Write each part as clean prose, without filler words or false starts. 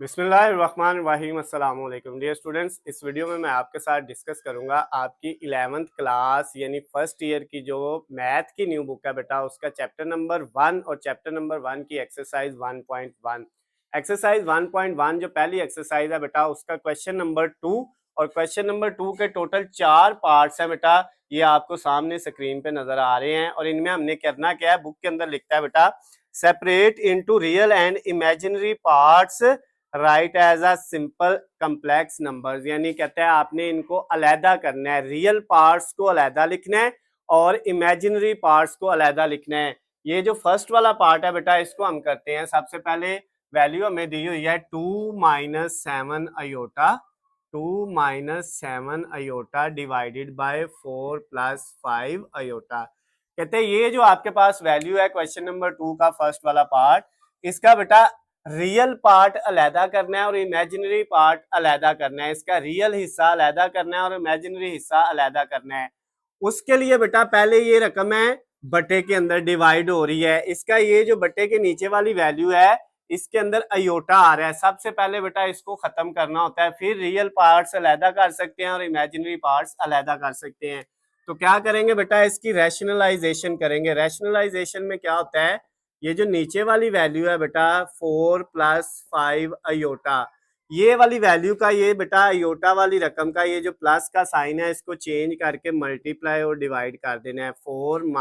बिस्मिल्लाहिर्रहमानिर्रहीम। अस्सलाम वालेकुम डियर स्टूडेंट्स, इस वीडियो में मैं आपके साथ डिस्कस करूंगा आपकी 11th क्लास यानी फर्स्ट ईयर की जो मैथ की न्यू बुक है बेटा, उसका चैप्टर नंबर 1 और चैप्टर नंबर 1 की एक्सरसाइज 1.1। एक्सरसाइज 1.1 जो पहली एक्सरसाइज है बेटा, उसका क्वेश्चन नंबर 2 और क्वेश्चन नंबर 2 के टोटल 4 पार्ट्स हैं बेटा। ये आपको सामने स्क्रीन पे नजर आ रहे हैं और इनमें हमने करना क्या है, बुक के अंदर लिखता है बेटा, separate into real and imaginary parts, right as a simple complex numbers. यानी कहते हैं आपने इनको अलहदा करना है, रियल पार्ट्स को अलहदा लिखना है और इमेजिनरी पार्ट्स को अलहदा लिखना है। ये जो फर्स्ट वाला पार्ट है बेटा, इसको हम करते हैं। सबसे पहले वैल्यू हमें दी हुई है 2 - 7 iota, 2 - 7 iota divided by 4 + 5 iota. कहते हैं ये जो आपके पास वैल्यू है क्वेश्चन नंबर 2 का फर्स्ट वाला पार्ट, इसका बेटा रियल पार्ट अलहदा करना है और इमेजिनरी पार्ट अलहदा करना है। इसका रियल हिस्सा अलहदा करना है और इमेजिनरी हिस्सा अलहदा करना है। उसके लिए बेटा पहले ये रकम है बटे के अंदर डिवाइड हो रही है, इसका ये जो बटे के नीचे वाली वैल्यू है इसके अंदर अयोटा आ रहा है। सबसे पहले बेटा इसको खत्म करना होता है, फिर रियल पार्ट्स अलहदा कर सकते हैं और इमेजिनरी पार्ट्स अलहदा कर सकते हैं। तो क्या करेंगे बेटा, इसकी रैशनलाइजेशन करेंगे। रैशनलाइजेशन में क्या होता है, ये जो नीचे वाली वैल्यू है बेटा 4 + 5 अयोटा, ये वाली वैल्यू का ये बेटा अयोटा वाली रकम का ये जो प्लस का साइन है इसको चेंज करके मल्टीप्लाई और डिवाइड कर देना है। 4 -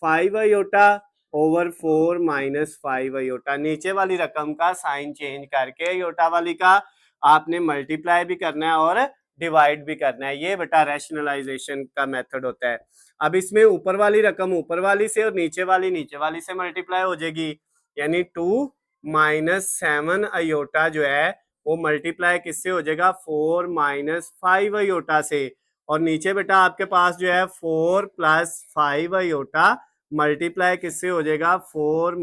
5 अयोटा ओवर 4 - 5 अयोटा। नीचे वाली रकम का साइन चेंज करके अयोटा वाली का आपने मल्टीप्लाई भी करना है और डिवाइड भी करना है। ये बेटा रैशनलाइजेशन का मेथड होता है। अब इसमें ऊपर वाली रकम ऊपर वाली से और नीचे वाली से मल्टीप्लाई हो जाएगी, यानी 2 - 7 अयोटा जो है वो मल्टीप्लाई किससे हो जाएगा, 4 - 5 अयोटा से। और नीचे बेटा आपके पास जो है 4 + 5 अयोटा मल्टीप्लाई किससे हो जाएगा, 4 -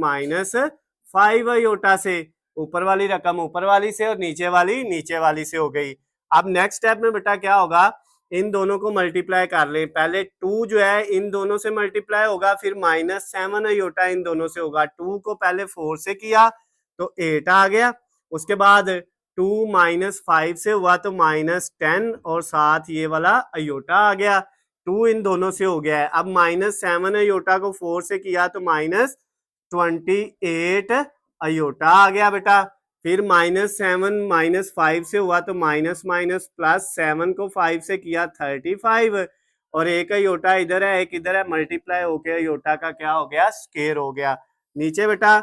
5 अयोटा से। ऊपर वाली रकम ऊपर वाली से और नीचे वाली से हो गई। अब नेक्स्ट स्टेप में बेटा क्या होगा, इन दोनों को मल्टीप्लाई कर लें। पहले 2 जो है इन दोनों से मल्टीप्लाई होगा, फिर -7 अयोटा इन दोनों से होगा। 2 को पहले 4 से किया तो 8 आ गया, उसके बाद 2 - 5 से हुआ तो -10 और साथ ये वाला अयोटा आ गया। 2 इन दोनों से हो गया है। अब -7 अयोटा को 4 से किया तो -28 अयोटा आ गया बेटा। फिर -7 - 5 से हुआ तो माइनस माइनस प्लस 7 को 5 से किया 35 और एक अयोटा इधर है एक इधर है, मल्टीप्लाई होके अयोटा का क्या हो गया, स्केयर हो गया। नीचे बेटा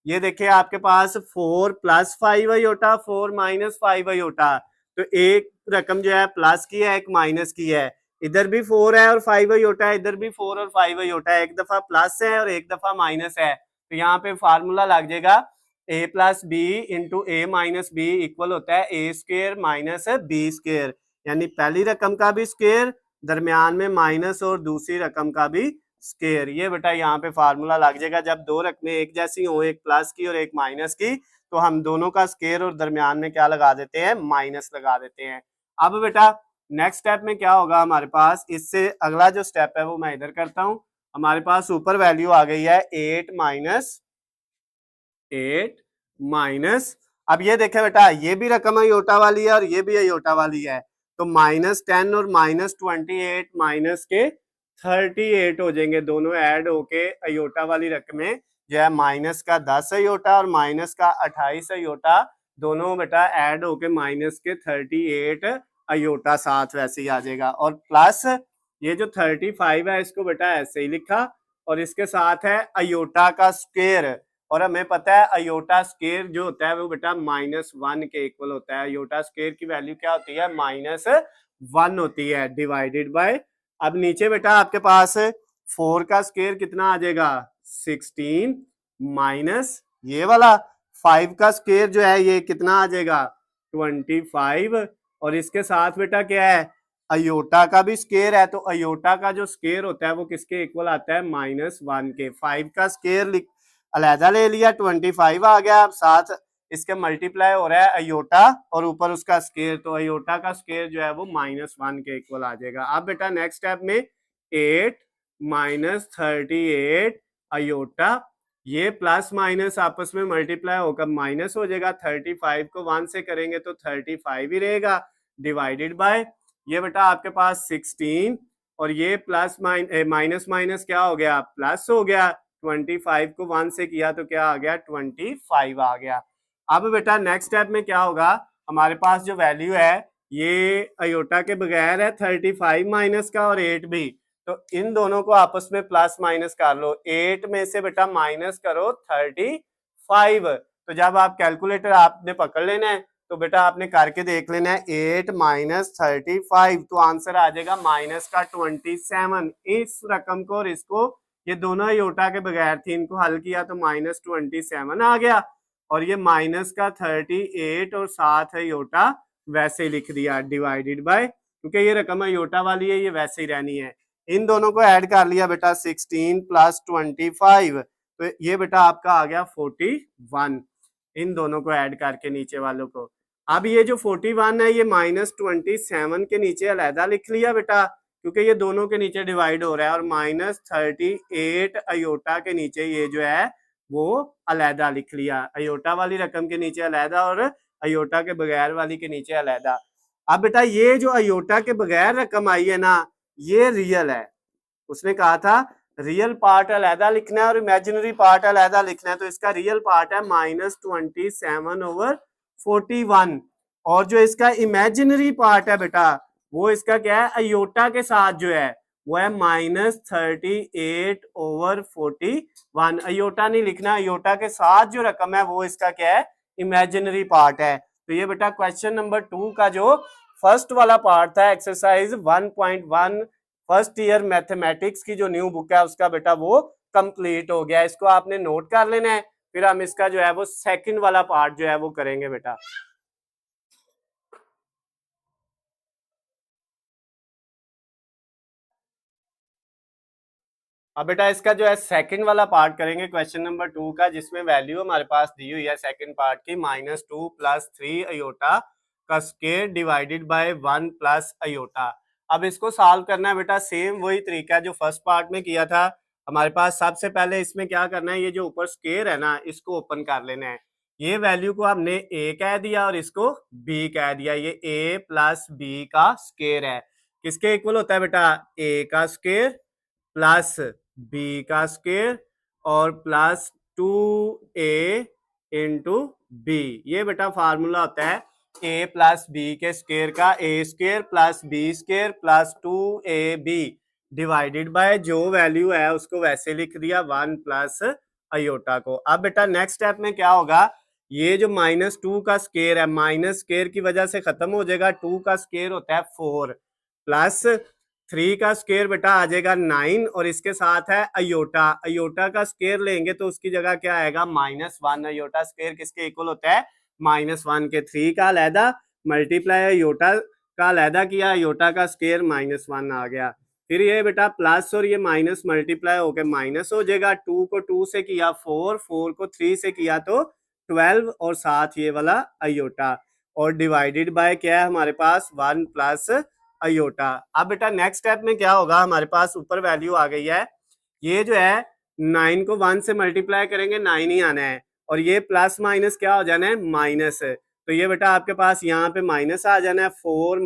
ये देखिए आपके पास 4 + 5 अयोटा 4 - 5 अयोटा, तो एक रकम जो है प्लस की है एक माइनस की है। इधर भी 4 है और 5 अयोटा है, इधर भी 4 और 5 अयोटा है, एक दफा प्लस है और एक दफा माइनस है। तो यहाँ पे फार्मूला लग जाएगा a + b into a - b equal होता है a² - b²। यानी पहली रकम का भी स्क्वायर, दरमियान में माइनस और दूसरी रकम का भी स्क्वायर। ये बेटा यहाँ पे फार्मूला लग जाएगा। जब दो रकमें एक जैसी हो, एक प्लस की और एक माइनस की, तो हम दोनों का स्क्वायर और दरमियान में क्या लगा देते हैं, माइनस लगा देते हैं। अब बेटा नेक्स्ट स्टेप में क्या होगा हमारे पास, इससे अगला जो स्टेप है वो मैं इधर करता हूँ। हमारे पास ऊपर वैल्यू आ गई है 8 माइनस, अब ये देखें बेटा ये भी रकम अयोटा वाली है और ये भी अयोटा वाली है, तो -10 और -28 माइनस के 38 हो जाएंगे। दोनों ऐड होके अयोटा वाली रकमें जो है माइनस का 10 अयोटा और माइनस का 28 अयोटा, दोनों बेटा ऐड होके माइनस के 38 अयोटा साथ वैसे ही आ जाएगा। और प्लस ये जो 35 है इसको बेटा ऐसे ही लिखा और इसके साथ है अयोटा का स्क्वायर, और हमें पता है अयोटा स्क्वायर जो होता है वो बेटा -1 के इक्वल होता है। अयोटा स्क्वायर की वैल्यू क्या होती है, -1 होती है डिवाइडेड बाय। अब नीचे बेटा आपके पास 4 का स्क्वायर कितना आ जाएगा, 16 माइनस ये वाला 5 का स्क्वायर जो है ये कितना आ जाएगा, 25। और इसके साथ बेटा क्या है, अयोटा का भी स्क्वायर है, तो अयोटा का जो स्क्वायर होता है वो किसके इक्वल आता है, -1 के। 5 का स्क्वायर अलहदा ले लिया, 25 आ गया, अब साथ इसके मल्टीप्लाई हो रहा है अयोटा और ऊपर उसका स्क्वायर, तो अयोटा का स्क्वायर जो है वो -1 के इक्वल आ जाएगा। अब बेटा नेक्स्ट स्टेप में 8 - 38 अयोटा, ये प्लस माइनस आपस में मल्टीप्लाई होकर माइनस हो जाएगा, 35 को 1 से करेंगे तो 35 ही रहेगा, डिवाइडेड बाय ये बेटा आपके पास 16 और ये प्लस माइनस माइनस क्या हो गया, प्लस हो गया, 25 को 1 से किया तो क्या आ गया, 25 आ गया। अब बेटा नेक्स्ट स्टेप में क्या होगा, हमारे पास जो वैल्यू है ये अयोटा के बगैर है 35 माइनस का और 8 भी, तो इन दोनों को आपस में प्लस माइनस कर लो, 8 में से बेटा माइनस करो 35, तो जब आप कैलकुलेटर आपने पकड़ लेना है तो बेटा आपने करके देख लेना है, 8 माइनस 35 तो आंसर आ जाएगा माइनस का 27। इस रकम को और इसको, ये दोनों अयोटा के बगैर थी, इनको हल किया तो माइनस 27 आ गया, और ये माइनस का 38 और साथ अयोटा वैसे ही लिख दिया, डिवाइडेड बाय, क्योंकि ये रकम अयोटा वाली है ये वैसे ही रहनी है। इन दोनों को ऐड कर लिया बेटा, 16 प्लस 25, तो ये बेटा आपका आ गया 41, इन दोनों को ऐड करके नीचे वालों को। अब ये जो 41 है ये माइनस 27 के नीचे अलहदा लिख लिया बेटा, क्योंकि ये दोनों के नीचे डिवाइड हो रहा है, और माइनस 38 अयोटा के नीचे ये जो है वो अलहदा लिख लिया, अयोटा वाली रकम के नीचे अलहदा और अयोटा के बगैर वाली के नीचे अलहदा। अब बेटा ये जो अयोटा के बगैर रकम आई है ना, ये रियल है, उसने कहा था रियल पार्ट अलहदा लिखना है और इमेजिनरी पार्ट अलहदा लिखना है, तो इसका रियल पार्ट है -27/41, और जो इसका इमेजिनरी पार्ट है बेटा वो इसका क्या है, अयोटा के साथ जो है वो है -38/41। अयोटा नहीं लिखना, अयोटा के साथ जो रकम है वो इसका क्या है, इमेजिनरी पार्ट है। तो ये बेटा क्वेश्चन नंबर 2 का जो फर्स्ट वाला पार्ट था, एक्सरसाइज 1.1 फर्स्ट ईयर मैथमेटिक्स की जो न्यू बुक है उसका बेटा वो कंप्लीट हो गया, इसको आपने नोट कर लेना है, फिर हम इसका जो है वो सेकंड वाला पार्ट जो है वो करेंगे बेटा। अब बेटा इसका जो है सेकंड वाला पार्ट करेंगे क्वेश्चन नंबर 2 का, जिसमें वैल्यू हमारे पास दी हुई है सेकंड पार्ट की -2 + 3 अयोटा का स्क्वायर डिवाइडेड बाय 1 + अयोटा। अब इसको सॉल्व करना है बेटा, सेम वही तरीका है जो फर्स्ट पार्ट में किया था। हमारे पास सबसे पहले इसमें क्या करना है, ये जो ऊपर स्क्वायर है ना इसको ओपन कर लेना है, ये वैल्यू को हमने a कह दिया और इसको b कह दिया, ये a + b का स्क्वायर है, किसके इक्वल होता है बेटा, a का स्क्वायर प्लस b का स्क्वायर और प्लस 2a इंटू बी, ये बेटा फार्मूला होता है a प्लस b के स्क्वायर का, a square plus b square plus 2ab divided by जो वैल्यू है उसको वैसे लिख दिया 1 + अयोटा को। अब बेटा नेक्स्ट स्टेप में क्या होगा, ये जो -2 का स्क्वायर है माइनस स्क्वायर की वजह से खत्म हो जाएगा, 2 का स्क्वायर होता है 4 प्लस 3 का स्क्वायर बेटा आ जाएगा 9, और इसके साथ है अयोटा, अयोटा का स्क्वायर लेंगे तो उसकी जगह क्या आएगा -1, अयोटा स्क्वायर किसके इक्वल होता है, -1 के, 3 का अलहदा मल्टीप्लाई अयोटा का अलहदा किया, अयोटा का स्क्वायर -1 आ गया, फिर ये बेटा प्लस और ये माइनस मल्टीप्लाई होकर माइनस हो जाएगा, 2 को 2 से किया 4, 4 को 3 से किया तो 12, और साथ ये वाला अयोटा, और डिवाइडेड बाय क्या है हमारे पास 1 + अयोटा। अब बेटा नेक्स्ट स्टेप में क्या होगा, हमारे पास ऊपर वैल्यू आ गई है, ये जो है 9 को 1 से मल्टीप्लाई करेंगे 9 ही आना है, और ये प्लस माइनस क्या हो जाना है, माइनस, तो ये बेटा आपके पास यहाँ पे माइनस आ जाना है, 4 -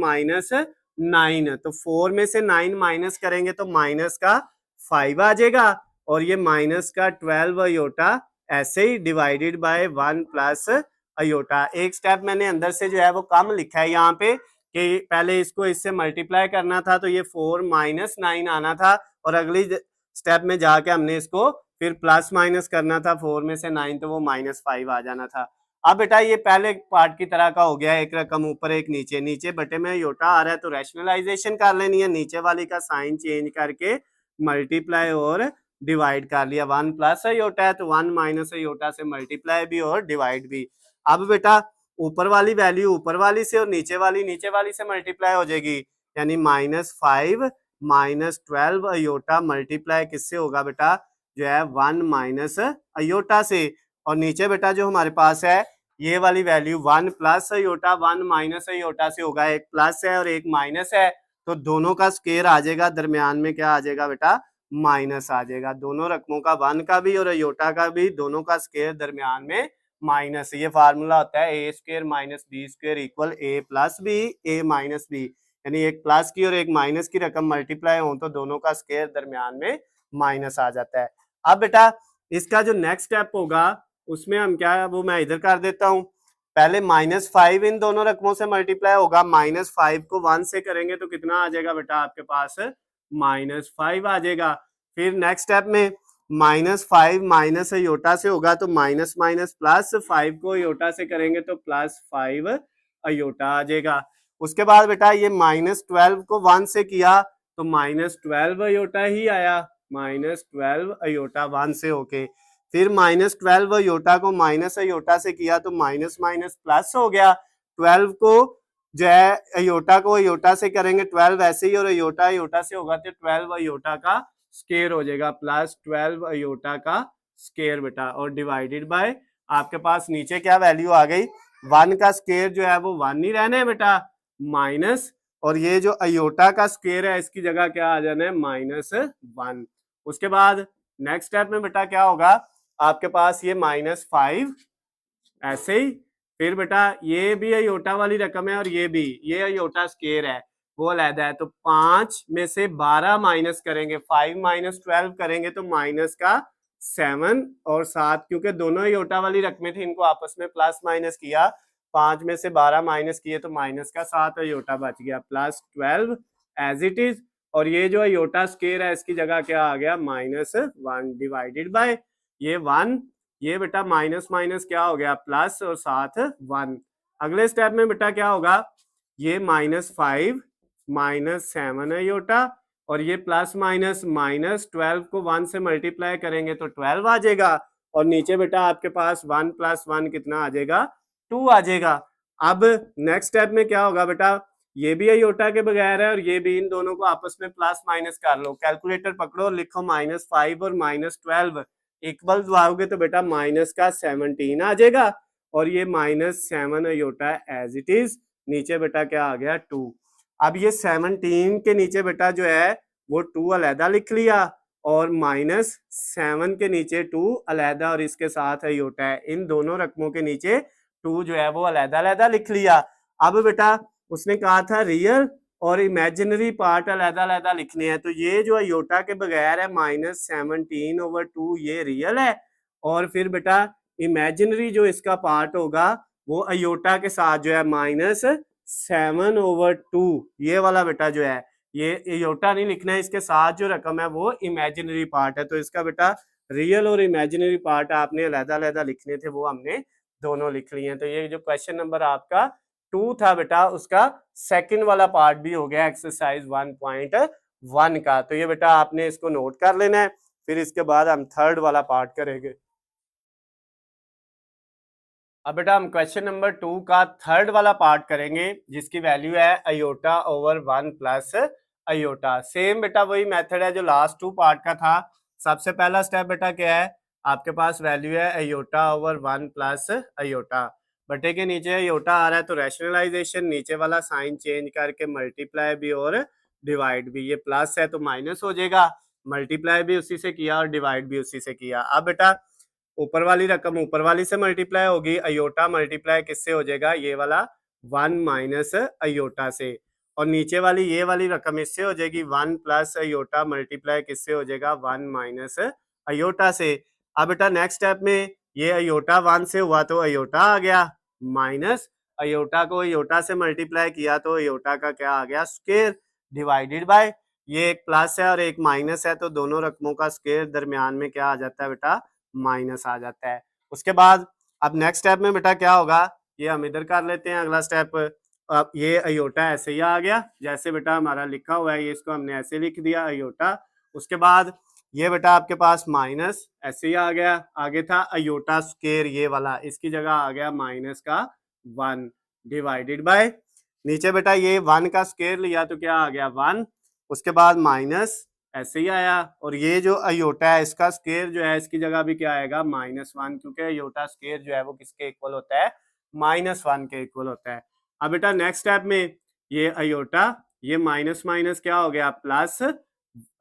9, तो 4 में से 9 माइनस करेंगे तो माइनस का 5 आ जाएगा, और ये माइनस का 12 अयोटा ऐसे ही डिवाइडेड बाय 1 + अयोटा। एक स्टेप मैंने अंदर से जो है वो कम लिखा है यहाँ पे, कि पहले इसको इससे मल्टीप्लाई करना था तो ये 4 - 9 आना था, और अगली स्टेप में जाके हमने इसको फिर प्लस माइनस करना था, 4 में से 9 तो वो -5 आ जाना था। अब बेटा ये पहले पार्ट की तरह का हो गया, एक रकम ऊपर एक नीचे, नीचे बटे में अयोटा आ रहा है तो रैशनलाइजेशन कर लेनी है, नीचे वाली का साइन चेंज करके मल्टीप्लाई और डिवाइड कर लिया, 1 + अयोटा है तो 1 - अयोटा से मल्टीप्लाई भी और डिवाइड भी। अब बेटा ऊपर वाली वैल्यू ऊपर वाली से और नीचे वाली से मल्टीप्लाई हो जाएगी, यानी -5 - 12 अयोटा मल्टीप्लाई किससे होगा बेटा, जो है 1 - अयोटा से, और नीचे बेटा जो हमारे पास है ये वाली वैल्यू 1 + अयोटा 1 - अयोटा से होगा, एक प्लस है और एक माइनस है, तो दोनों का स्क्वायर आ जाएगा, दरमियान में क्या आ जाएगा बेटा माइनस आ जाएगा। दोनों रकमों का, 1 का भी और अयोटा का भी, दोनों का स्क्वायर दरमियान में माइनस। ये फार्मूला होता है A square minus B square equal A plus B A minus B, यानी एक प्लस की और एक माइनस की रकम मल्टीप्लाई हो तो दोनों का स्क्वायर दरमियान में माइनस आ जाता है। अब बेटा इसका जो नेक्स्ट स्टेप होगा उसमें हम क्या है वो मैं इधर कर देता हूं। पहले -5 इन दोनों रकमों से मल्टीप्लाई होगा, -5 को 1 से करेंगे तो कितना आ जाएगा बेटा आपके पास, -5 आ जाएगा। फिर नेक्स्ट स्टेप में -5 माइनस अयोटा से होगा तो माइनस माइनस प्लस, 5 को अयोटा से करेंगे तो +5 अयोटा आ जाएगा। उसके बाद बेटा ये -12 को 1 से किया तो -12 अयोटा ही आया, -12 अयोटा 1 से होके। फिर -12 अयोटा को माइनस अयोटा से किया तो माइनस माइनस प्लस हो गया। 12 को जो है अयोटा को अयोटा से करेंगे 12 ऐसे ही, और अयोटा अयोटा से होगा तो 12 अयोटा का स्केयर हो जाएगा, +12 अयोटा का स्केयर बेटा, और डिवाइडेड बाय आपके पास नीचे क्या वैल्यू आ गई, 1 का स्केयर जो है वो 1 ही रहना है बेटा, माइनस, और ये जो अयोटा का स्केयर है इसकी जगह क्या आ जाना है, -1। उसके बाद नेक्स्ट स्टेप में बेटा क्या होगा आपके पास, ये -5 ऐसे ही। फिर बेटा ये भी अयोटा वाली रकम है और ये भी, ये अयोटा स्केयर है वो अलहदा है, तो 5 में से 12 माइनस करेंगे, 5 माइनस 12 करेंगे तो माइनस का 7 और 7, क्योंकि दोनों अयोटा वाली रकमें थी इनको आपस में प्लस माइनस किया, 5 में से 12 माइनस किए तो माइनस का 7 अयोटा बच गया, +12 एज इट इज। और ये जो अयोटा स्केयर है इसकी जगह क्या आ गया, -1 डिवाइडेड बाय ये 1, ये बेटा माइनस माइनस क्या हो गया प्लस और साथ 1। अगले स्टेप में बेटा क्या होगा, ये -5 -7 अयोटा, और ये प्लस माइनस -12 को 1 से मल्टीप्लाई करेंगे तो 12 आ जाएगा, और नीचे बेटा आपके पास 1 + 1 कितना आ जाएगा, 2 आ जाएगा। अब नेक्स्ट स्टेप में क्या होगा बेटा, ये भी अयोटा के बगैर है और ये भी, इन दोनों को आपस में प्लस माइनस कर लो, कैलकुलेटर पकड़ो, लिखो -5 और -12 इक्वल आओगे तो बेटा माइनस का 17 आ जाएगा, और ये -7 अयोटा एज इट इज, नीचे बेटा क्या आ गया 2। अब ये 17 के नीचे बेटा जो है वो 2 अलहदा लिख लिया, और -7 के नीचे 2 अलहदा और इसके साथ अयोटा है, इन दोनों रकमों के नीचे 2 जो है वो अलहदा अलहदा लिख लिया। अब बेटा उसने कहा था रियल और इमेजिनरी पार्ट अलहदा अलहदा लिखने हैं, तो ये जो अयोटा के बगैर है -17/2 ये रियल है, और फिर बेटा इमेजिनरी जो इसका पार्ट होगा वो अयोटा के साथ जो है -7/2, ये वाला बेटा जो है, ये अयोटा नहीं लिखना है, इसके साथ जो रकम है वो इमेजिनरी पार्ट है, तो इसका बेटा रियल और इमेजिनरी पार्ट आपने अलहदा अलहदा लिखने थे, वो हमने दोनों लिख लिए हैं। तो ये जो क्वेश्चन नंबर आपका 2 था बेटा उसका सेकंड वाला पार्ट भी हो गया एक्सरसाइज 1.1 का, तो ये बेटा आपने इसको नोट कर लेना है। फिर इसके बाद हम थर्ड वाला पार्ट करेंगे। अब बेटा हम क्वेश्चन नंबर 2 का थर्ड वाला पार्ट करेंगे जिसकी वैल्यू है iota over 1 plus iota. Same बेटा वही मेथड है जो लास्ट 2 पार्ट का था। सबसे पहला स्टेप बेटा क्या है, आपके पास वैल्यू है अयोटा ओवर 1 प्लस अयोटा, बटे के नीचे अयोटा आ रहा है तो रैशनलाइजेशन, नीचे वाला साइन चेंज करके मल्टीप्लाई भी और डिवाइड भी, ये प्लस है तो माइनस हो जाएगा, मल्टीप्लाई भी उसी से किया और डिवाइड भी उसी से किया। अब बेटा ऊपर वाली रकम ऊपर वाली से मल्टीप्लाई होगी, अयोटा मल्टीप्लाई किससे हो जाएगा, ये वाला 1 माइनस अयोटा से, और नीचे वाली ये वाली रकम इससे हो जाएगी 1 प्लस अयोटा मल्टीप्लाई किससे हो जाएगा 1 माइनस अयोटा से। अब बेटा नेक्स्ट स्टेप में ये अयोटा 1 से हुआ तो अयोटा आ गया, माइनस अयोटा को अयोटा से मल्टीप्लाई किया तो अयोटा का क्या आ गया स्क्वायर, डिवाइडेड बाय ये एक प्लस है और एक माइनस है तो दोनों रकमों का स्क्वायर दरमियान में क्या आ जाता है बेटा, माइनस आ जाता है। उसके बाद अब नेक्स्ट स्टेप में बेटा क्या होगा, ये हम इधर कर लेते हैं अगला स्टेप। अब ये अयोटा ऐसे ही आ गया जैसे बेटा हमारा लिखा हुआ है, ये इसको हमने ऐसे लिख दिया अयोटा। उसके बाद ये बेटा आपके पास माइनस ऐसे ही आ गया, आगे था अयोटा स्क्वायर ये वाला, इसकी जगह आ गया माइनस का 1 डिवाइडेड बाय नीचे बेटा ये 1 का स्क्वायर लिया तो क्या आ गया 1, उसके बाद माइनस ऐसे ही आया, और ये जो अयोटा है इसका स्क्वायर जो है इसकी जगह भी क्या आएगा -1, क्योंकि अयोटा स्क्वायर जो है वो किसके इक्वल होता है, -1 के इक्वल होता है। अब बेटा नेक्स्ट स्टेप में ये अयोटा ये माइनस माइनस क्या हो गया प्लस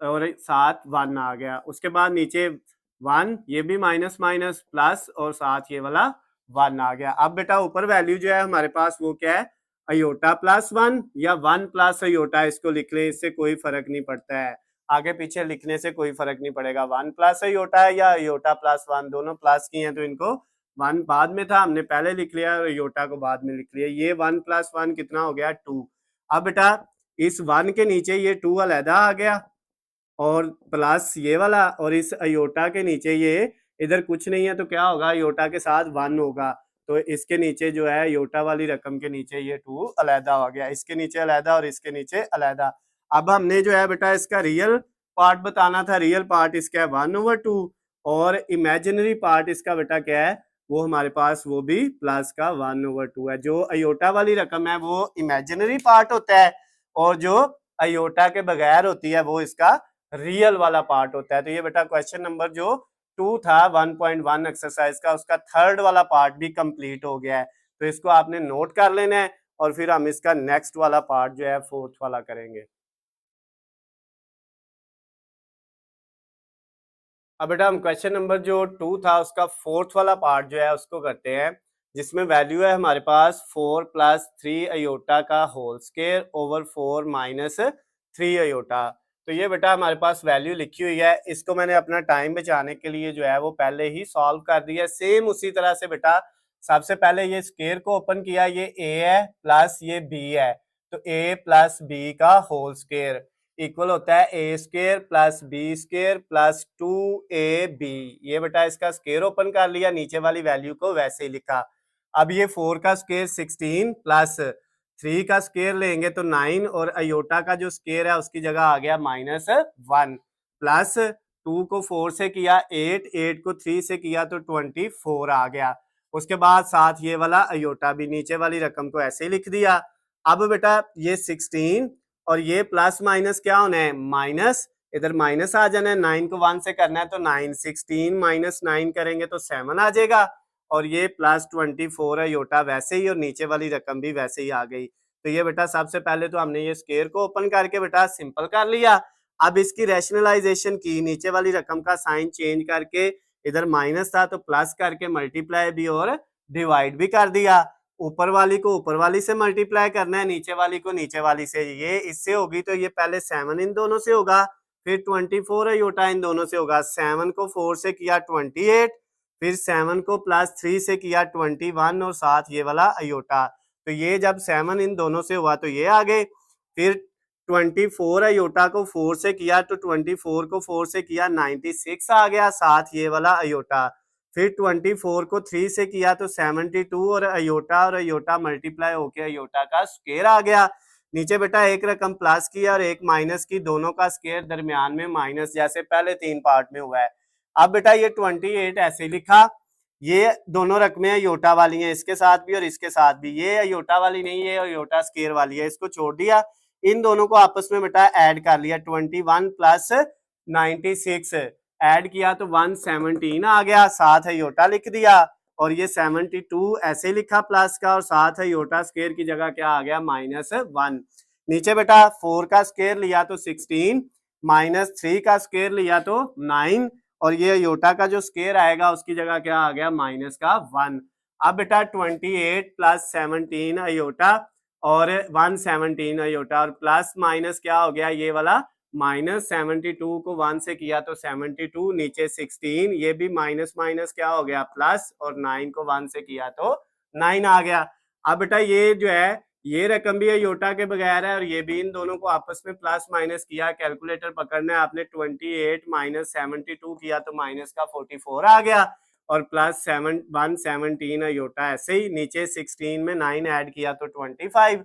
और साथ 1 आ गया। उसके बाद नीचे 1, ये भी माइनस माइनस प्लस और साथ ये वाला 1 आ गया। अब बेटा ऊपर वैल्यू जो है हमारे पास वो क्या है, अयोटा प्लस 1 या 1 प्लस अयोटा, इसको लिख ले, इससे कोई फर्क नहीं पड़ता है, आगे पीछे लिखने से कोई फर्क नहीं पड़ेगा। 1 प्लस अयोटा है या अयोटा प्लस 1, दोनों प्लस की हैं तो इनको 1 बाद में था, हमने पहले लिख लिया और अयोटा को बाद में लिख लिया। ये 1 प्लस 1 कितना हो गया, 2। अब बेटा इस 1 के नीचे ये 2 अलहदा आ गया और प्लस ये वाला, और इस अयोटा के नीचे ये इधर कुछ नहीं है तो क्या होगा, अयोटा के साथ 1 होगा, तो इसके नीचे जो है अयोटा वाली रकम के नीचे ये 2 अलहदा हो गया, इसके नीचे अलहदा और इसके नीचे अलहदा। अब हमने जो है बेटा इसका रियल पार्ट बताना था, रियल पार्ट इसका है 1/2 और इमेजिनरी पार्ट इसका बेटा क्या है, वो हमारे पास वो भी प्लस का 1/2 है। जो अयोटा वाली रकम है वो इमेजिनरी पार्ट होता है और जो अयोटा के बगैर होती है वो इसका रियल वाला पार्ट होता है। तो ये बेटा क्वेश्चन नंबर जो 2 था 1.1 एक्सरसाइज का, उसका थर्ड वाला पार्ट भी कंप्लीट हो गया है, तो इसको आपने नोट कर लेना है और फिर हम इसका नेक्स्ट वाला पार्ट जो है फोर्थ वाला करेंगे। अब बेटा हम क्वेश्चन नंबर जो 2 था उसका फोर्थ वाला पार्ट जो है उसको करते हैं, जिसमें वैल्यू है हमारे पास 4 प्लस 3 अयोटा का whole square over 4 minus 3 iota. तो ये बेटा हमारे पास वैल्यू लिखी हुई है, इसको मैंने अपना टाइम बचाने के लिए जो है वो पहले ही सॉल्व कर दिया। सेम उसी तरह से बेटा सबसे पहले ये स्क्वायर को ओपन किया, ये ए है प्लस ये बी है, तो ए प्लस बी का होल स्क्वायर इक्वल होता है A square plus B square plus 2ab। ये बेटा इसका स्क्वायर ओपन कर लिया, नीचे वाली वैल्यू को वैसे ही लिखा। अब ये 4 का स्क्वायर 16 प्लस 3 का स्क्वायर लेंगे तो 9 और अयोटा का जो स्क्वायर है उसकी जगह आ गया -1 प्लस 2 को 4 से किया 8, 8 को 3 से किया तो 24 आ गया। उसके बाद साथ ये वाला अयोटा भी, नीचे वाली रकम को ऐसे ही लिख दिया। अब बेटा ये 16 और ये प्लस माइनस क्या होना है, माइनस, इधर माइनस आ जाना है, 9 को 1 से करना है तो 9, 16 माइनस 9 करेंगे तो 7 आ जाएगा और ये प्लस 24 है योटा वैसे ही और नीचे वाली रकम भी वैसे ही आ गई। तो ये बेटा सबसे पहले तो हमने ये स्क्वायर को ओपन करके बेटा सिंपल कर लिया। अब इसकी रैशनलाइजेशन की, नीचे वाली रकम का साइन चेंज करके, इधर माइनस था तो प्लस करके मल्टीप्लाई भी और डिवाइड भी कर दिया। ऊपर वाली को ऊपर वाली से मल्टीप्लाई करना है, नीचे वाली को नीचे वाली से। ये इससे होगी तो ये पहले 7 इन दोनों से होगा, फिर 24 अयोटा इन दोनों से होगा। 7 को 4 से किया 28, फिर 7 को प्लस 3 से किया 21 और साथ ये वाला अयोटा। तो ये जब 7 इन दोनों से हुआ तो ये आ गए। फिर 24 अयोटा को 4 से किया तो 24 को 4 से किया 96 आ गया, साथ ये वाला अयोटा। फिर 24 को 3 से किया तो 72 और अयोटा मल्टीप्लाई होके अयोटा का स्क्वायर आ गया। नीचे बेटा एक रकम प्लस की और एक माइनस की, दोनों का स्क्वायर दरमियान में माइनस, जैसे पहले 3 पार्ट में हुआ है। अब बेटा ये 28 ऐसे लिखा, ये दोनों रकमें अयोटा वाली हैं, इसके साथ भी और इसके साथ भी। ये अयोटा वाली नहीं है, अयोटा स्क्वायर वाली है, इसको छोड़ दिया। इन दोनों को आपस में बेटा ऐड कर लिया, 21 प्लस 96 ऐड किया तो 117 आ गया, साथ अयोटा लिख दिया और ये 72 ऐसे लिखा प्लस का और साथ अयोटा स्क्वायर की जगह क्या आ गया, -1। नीचे बेटा 4 का स्क्वायर लिया तो 16, -3 का स्क्वायर लिया तो 9 और ये अयोटा का जो स्क्वायर आएगा उसकी जगह क्या आ गया, -1। अब बेटा 28 प्लस 17 अयोटा और 117 अयोटा और प्लस माइनस क्या हो गया, ये वाला -72 को 1 से किया तो 72, नीचे 16, ये भी माइनस माइनस क्या हो गया, प्लस, और 9 को 1 से किया तो 9 आ गया। अब बेटा ये जो है ये रकम भी अयोटा के बगैर है और ये भी, इन दोनों को आपस में प्लस माइनस किया, कैलकुलेटर पकड़ना है आपने, 28 माइनस 72 किया तो माइनस का 44 आ गया और प्लस 117 अयोटा ऐसे ही, नीचे 16 में 9 ऐड किया तो 25।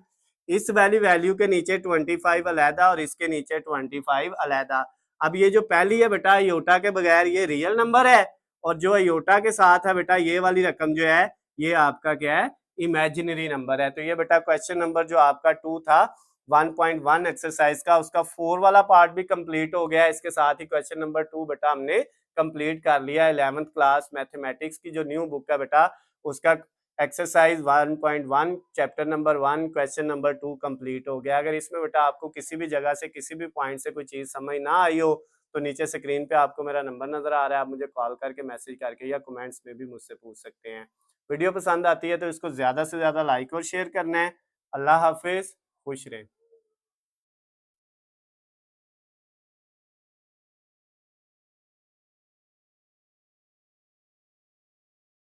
इस वाली वैल्यू के नीचे 25 अलहदा और इसके नीचे 25 अलहदा। अब ये जो पहली है बेटा अयोटा के बगैर, ये रियल नंबर है और जो अयोटा के साथ है बेटा ये वाली रकम जो है ये आपका क्या है, इमेजिनरी नंबर है। तो ये बेटा क्वेश्चन नंबर जो आपका 2 था 1.1 एक्सरसाइज का, उसका 4 वाला पार्ट भी कंप्लीट हो गया है। इसके साथ ही क्वेश्चन नंबर 2 बेटा हमने कंप्लीट कर लिया। 11th क्लास मैथमेटिक्स की जो न्यू बुक है बेटा उसका exercise 1.1 chapter number 1 question number 2 complete हो गया। अगर इसमें बेटा आपको किसी भी जगह से किसी भी पॉइंट से कोई चीज समझ ना आई हो तो नीचे स्क्रीन पे आपको मेरा नंबर नजर आ रहा है, आप मुझे कॉल करके मैसेज करके या कमेंट्स में भी मुझसे पूछ सकते हैं। वीडियो पसंद आती है तो इसको ज्यादा से ज्यादा लाइक और शेयर करना है। अल्लाह हाफिज, खुश रहें।